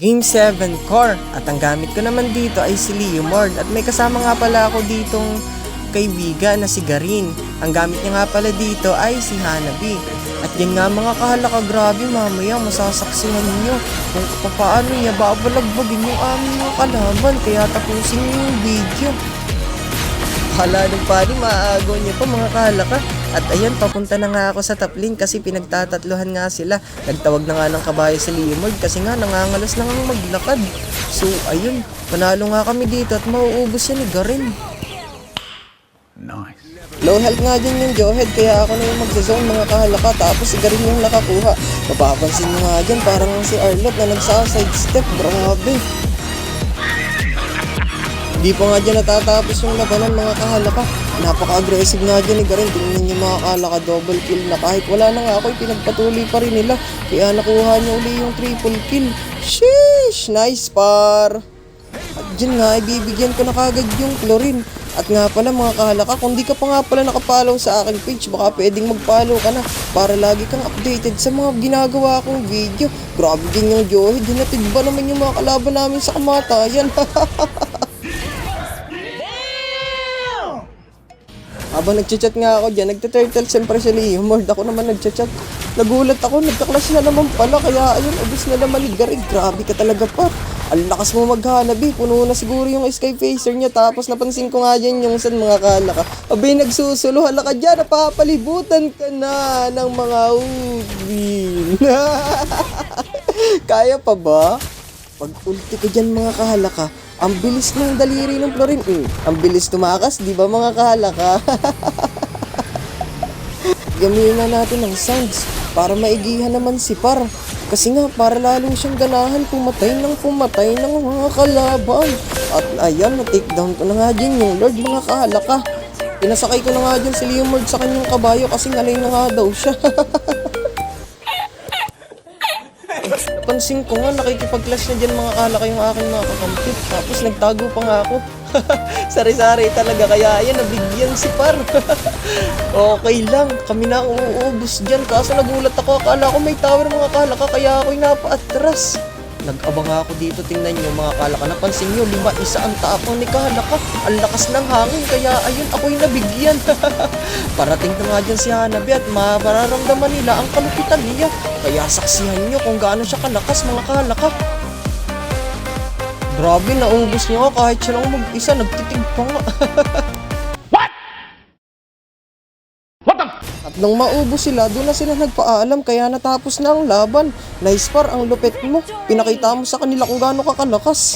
Game 7 core at ang gamit ko naman dito ay si Leomord at may kasama nga pala ako ditong kaibigan na si Garin. Ang gamit niya nga pala dito ay si Hanabi. At yan nga mga kahalaka, grabe mamaya masasaksihan niyo kung paano niya babalagbagin yung aming mga kalaban, kaya tapusin niyo yung video. Hala nung pari, maaagaw niyo pa mga kahalaka. At ayan, papunta na nga ako sa top lane kasi pinagtatatluhan nga sila. Nagtawag na nga ng kabayo sa Leomord kasi nga nangangalas na nga maglakad. So ayun, panalo nga kami dito at mauubos yan ni Garin. Nice. Low health nga dyan yung Johead kaya ako na yung magsa-zone mga kahalaka, tapos si Garin yung nakakuha. Mapapansin nyo nga dyan, parang si Arlott na nagsa-sidestep, grabe. Di pa nga dyan natatapos yung labanan mga kahalaka. Napaka-aggressive nga dyan ni Garin. Tingnan nyo mga kahalaka, double kill na kahit wala na nga ako, pinagpatuloy pa rin nila. Kaya nakuha niya uli yung triple kill. Sheesh! Nice par! At dyan nga, ibibigyan ko na kagad yung chlorine. At nga pala mga kahalaka, kung di ka pa nga pala nakapollow sa aking page, baka pwedeng mag-follow ka na para lagi kang updated sa mga ginagawa kong video. Grabe din yung Johead, hinatid ba naman yung mga kalaban namin sa kamatayan? Habang nagchat-chat nga ako dyan, nagta-turtle siyempre si Leomord. Ako naman nagchat-chat. Nagulat ako, nagka-clash na naman pala. Kaya ayun, ubos na naman ni Garin. Grabe ka talaga pa. Ang lakas mo Hanabi. Puno na siguro yung Sky Phaser niya. Tapos napansin ko nga dyan yung san mga kalaka. Abay, nagsusulo. Hala ka dyan, napapalibutan ka na ng mga ubin. Kaya pa ba? Pag ulti ka dyan mga kahalaka, ang bilis ng daliri ng chlorine. Ang bilis tumakas, di ba mga kahalaka? Gamitin na natin ng sounds para maigihan naman si Par. Kasi nga, para lalo siyang ganahan pumatay ng mga kalaban. At ayan, na-takedown ko na nga din yung Lord mga kahalaka. Pinasakay ko na nga din si Leomord sa kanyang kabayo kasi ngalay na nga daw siya. Napansin ko nga, nakikipag-clash na dyan mga kalaka yung aking mga kakampi. Tapos nagtago pa nga ako. Sari-sari talaga, kaya ayan, nabigyan si Par. Okay lang, kami na uubos dyan. Kaso nagulat ako, akala ko may tower mga kalaka, kaya ako'y napa-atras. Nag-abang ako dito, tingnan nyo mga kalaka. Napansin nyo, 5-1 ang tapang ni kalaka. Ang lakas ng hangin, kaya ayun, ako'y nabigyan. Parating na nga dyan si Hanabi at mararamdaman nila ang kalupitan niya. Kaya saksihan nyo kung gaano siya kalakas mga kalaka. Grabe, naubos niya ako kahit siya lang mag-isa, nagtitig pa nga. At nung maubos sila, doon na sila nagpaalam kaya natapos na ang laban. Nice Par, ang lupit mo. Pinakita mo sa kanila kung gaano ka kalakas.